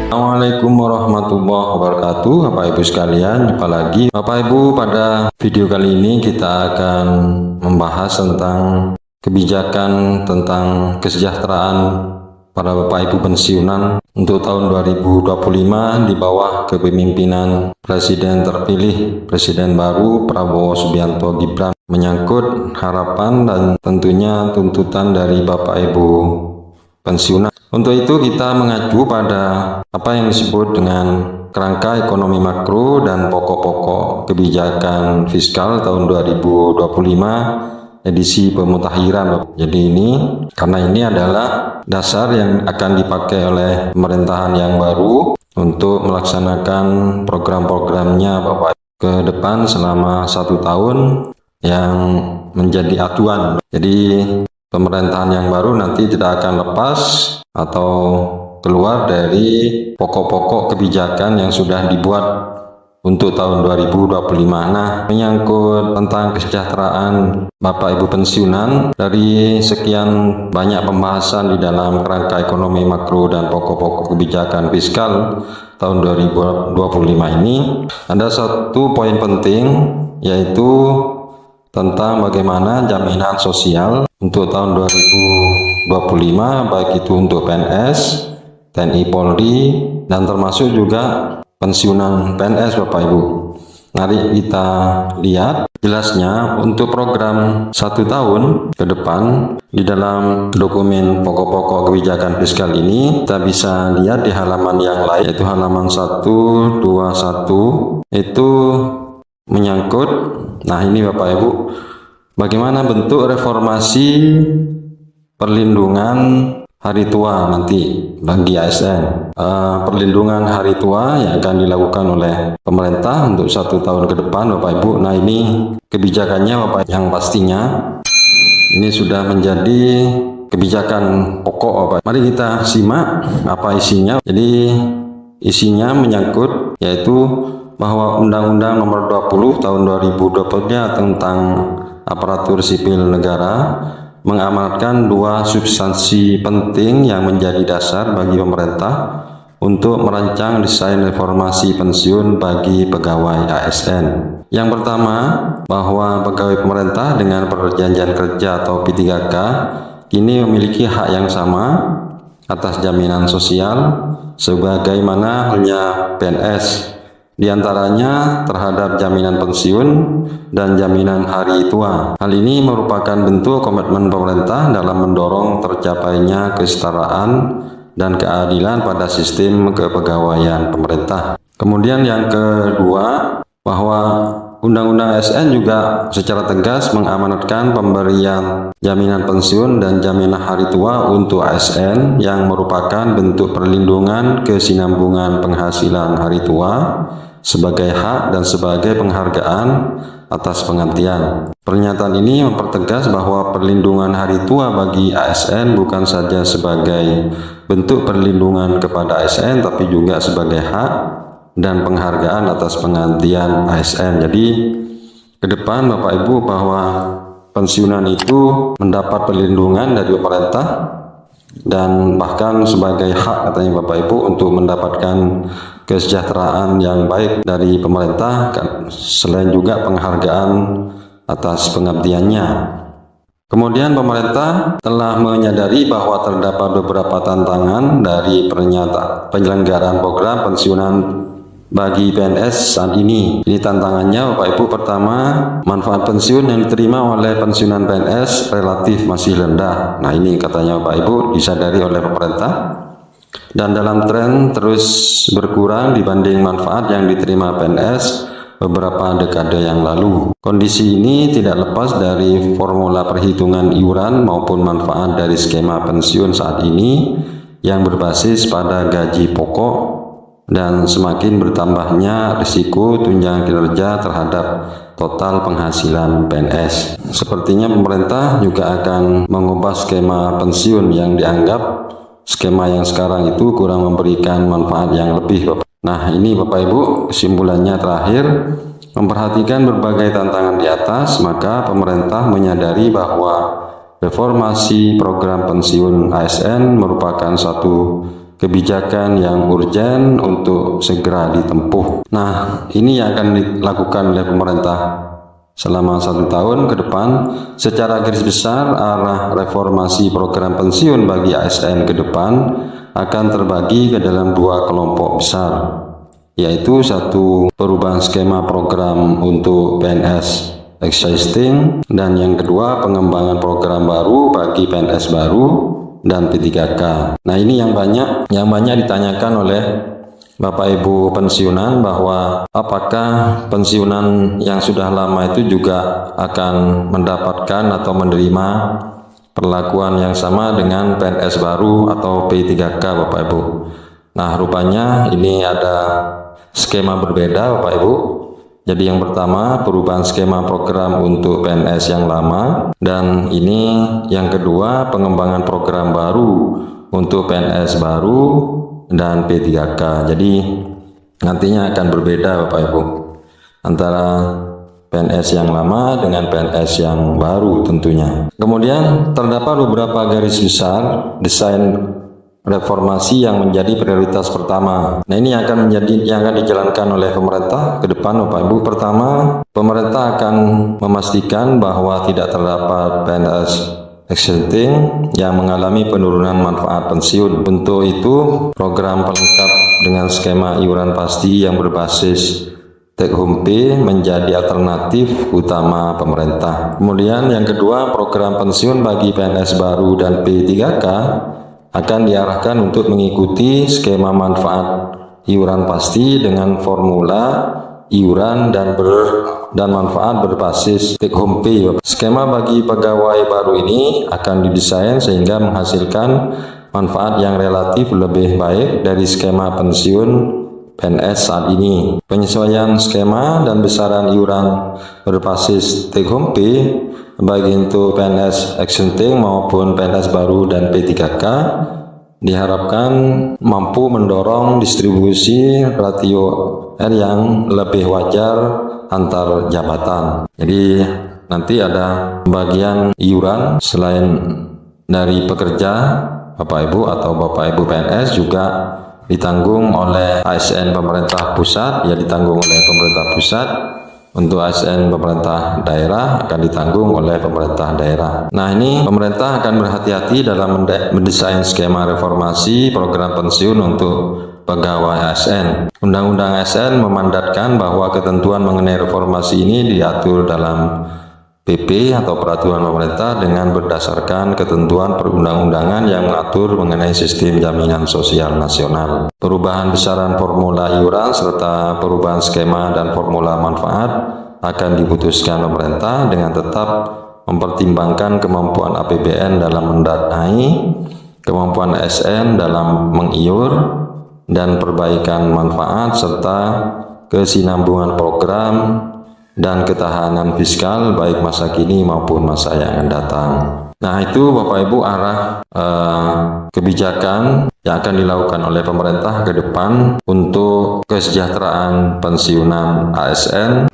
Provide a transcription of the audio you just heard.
Assalamualaikum warahmatullahi wabarakatuh. Bapak Ibu sekalian, jumpa lagi Bapak Ibu. Pada video kali ini kita akan membahas tentang kebijakan tentang kesejahteraan para Bapak Ibu pensiunan untuk tahun 2025 di bawah kepemimpinan Presiden terpilih, Presiden baru Prabowo Subianto Gibran, menyangkut harapan dan tentunya tuntutan dari Bapak Ibu pensiunan. Untuk itu kita mengacu pada apa yang disebut dengan kerangka ekonomi makro dan pokok-pokok kebijakan fiskal tahun 2025 edisi pemutakhiran. Jadi karena ini adalah dasar yang akan dipakai oleh pemerintahan yang baru untuk melaksanakan program-programnya Bapak ke depan selama 1 tahun yang menjadi acuan. Jadi pemerintahan yang baru nanti tidak akan lepas atau keluar dari pokok-pokok kebijakan yang sudah dibuat untuk tahun 2025. Nah, menyangkut tentang kesejahteraan Bapak Ibu pensiunan, dari sekian banyak pembahasan di dalam kerangka ekonomi makro dan pokok-pokok kebijakan fiskal tahun 2025 ini, ada satu poin penting, yaitu tentang bagaimana jaminan sosial untuk tahun 2025, baik itu untuk PNS, TNI Polri, dan termasuk juga pensiunan PNS Bapak Ibu. Mari kita lihat jelasnya untuk program 1 tahun ke depan di dalam dokumen pokok-pokok kebijakan fiskal ini. Kita bisa lihat di halaman yang lain, yaitu halaman 121, itu menyangkut, nah ini Bapak Ibu, bagaimana bentuk reformasi perlindungan hari tua nanti bagi ASN. Perlindungan hari tua yang akan dilakukan oleh pemerintah untuk 1 tahun ke depan Bapak Ibu. Nah ini kebijakannya Bapak, yang pastinya ini sudah menjadi kebijakan pokok Bapak. Mari kita simak apa isinya. Jadi isinya menyangkut yaitu bahwa Undang-Undang Nomor 20 Tahun 2020 tentang aparatur sipil negara mengamanatkan 2 substansi penting yang menjadi dasar bagi pemerintah untuk merancang desain reformasi pensiun bagi pegawai ASN. Yang pertama, bahwa pegawai pemerintah dengan perjanjian kerja atau P3K kini memiliki hak yang sama atas jaminan sosial sebagaimana halnya PNS, diantaranya terhadap jaminan pensiun dan jaminan hari tua. Hal ini merupakan bentuk komitmen pemerintah dalam mendorong tercapainya kesetaraan dan keadilan pada sistem kepegawaian pemerintah. Kemudian yang kedua, bahwa Undang-Undang ASN juga secara tegas mengamanatkan pemberian jaminan pensiun dan jaminan hari tua untuk ASN yang merupakan bentuk perlindungan kesinambungan penghasilan hari tua sebagai hak dan sebagai penghargaan atas pengabdian. Pernyataan ini mempertegas bahwa perlindungan hari tua bagi ASN bukan saja sebagai bentuk perlindungan kepada ASN, tapi juga sebagai hak dan penghargaan atas pengabdian ASN. Jadi ke depan Bapak Ibu, bahwa pensiunan itu mendapat perlindungan dari pemerintah dan bahkan sebagai hak katanya Bapak Ibu untuk mendapatkan kesejahteraan yang baik dari pemerintah, selain juga penghargaan atas pengabdiannya. Kemudian pemerintah telah menyadari bahwa terdapat beberapa tantangan dari penyelenggaraan program pensiunan bagi PNS saat ini. Ini tantangannya Bapak Ibu. Pertama, manfaat pensiun yang diterima oleh pensiunan PNS relatif masih rendah. Nah ini katanya Bapak Ibu disadari oleh pemerintah, dan dalam tren terus berkurang dibanding manfaat yang diterima PNS beberapa dekade yang lalu. Kondisi ini tidak lepas dari formula perhitungan iuran maupun manfaat dari skema pensiun saat ini yang berbasis pada gaji pokok dan semakin bertambahnya risiko tunjangan kinerja terhadap total penghasilan PNS. Sepertinya pemerintah juga akan mengubah skema pensiun yang dianggap skema yang sekarang itu kurang memberikan manfaat yang lebih Bapak. Nah ini Bapak Ibu, kesimpulannya terakhir, memperhatikan berbagai tantangan di atas, maka pemerintah menyadari bahwa reformasi program pensiun ASN merupakan satu kebijakan yang urgen untuk segera ditempuh. Nah, ini yang akan dilakukan oleh pemerintah selama 1 tahun ke depan. Secara garis besar, arah reformasi program pensiun bagi ASN ke depan akan terbagi ke dalam 2 kelompok besar, yaitu satu, perubahan skema program untuk PNS existing, dan yang kedua, pengembangan program baru bagi PNS baru dan P3K. Nah, ini yang banyak ditanyakan oleh Bapak Ibu pensiunan, bahwa apakah pensiunan yang sudah lama itu juga akan mendapatkan atau menerima perlakuan yang sama dengan PNS baru atau P3K, Bapak Ibu. Nah, rupanya ini ada skema berbeda, Bapak Ibu. Jadi yang pertama, perubahan skema program untuk PNS yang lama, dan ini yang kedua, pengembangan program baru untuk PNS baru dan P3K. Jadi nantinya akan berbeda, Bapak Ibu, antara PNS yang lama dengan PNS yang baru tentunya. Kemudian terdapat beberapa garis besar desain reformasi yang menjadi prioritas pertama. Nah, ini yang akan dijalankan oleh pemerintah ke depan, Bapak Ibu. Pertama, pemerintah akan memastikan bahwa tidak terdapat PNS existing yang mengalami penurunan manfaat pensiun. Untuk itu, program pelengkap dengan skema iuran pasti yang berbasis take home pay menjadi alternatif utama pemerintah. Kemudian yang kedua, program pensiun bagi PNS baru dan P3K akan diarahkan untuk mengikuti skema manfaat iuran pasti dengan formula iuran dan manfaat berbasis take home pay. Skema bagi pegawai baru ini akan didesain sehingga menghasilkan manfaat yang relatif lebih baik dari skema pensiun PNS saat ini. Penyesuaian skema dan besaran iuran berbasis take home pay baik untuk PNS existing maupun PNS baru dan P3K diharapkan mampu mendorong distribusi ratio R yang lebih wajar antar jabatan. Jadi nanti ada pembagian iuran selain dari pekerja, Bapak Ibu atau Bapak Ibu PNS, juga ditanggung oleh ASN pemerintah pusat, ya ditanggung oleh pemerintah pusat. Untuk ASN pemerintah daerah akan ditanggung oleh pemerintah daerah. Nah, ini pemerintah akan berhati-hati dalam mendesain skema reformasi program pensiun untuk pegawai ASN. Undang-Undang ASN memandatkan bahwa ketentuan mengenai reformasi ini diatur dalam PP atau peraturan pemerintah dengan berdasarkan ketentuan perundang-undangan yang mengatur mengenai sistem jaminan sosial nasional. Perubahan besaran formula iuran serta perubahan skema dan formula manfaat akan diputuskan pemerintah dengan tetap mempertimbangkan kemampuan APBN dalam mendanai, kemampuan ASN dalam mengiur, dan perbaikan manfaat serta kesinambungan program dan ketahanan fiskal baik masa kini maupun masa yang akan datang. Nah, itu Bapak Ibu arah kebijakan yang akan dilakukan oleh pemerintah ke depan untuk kesejahteraan pensiunan ASN.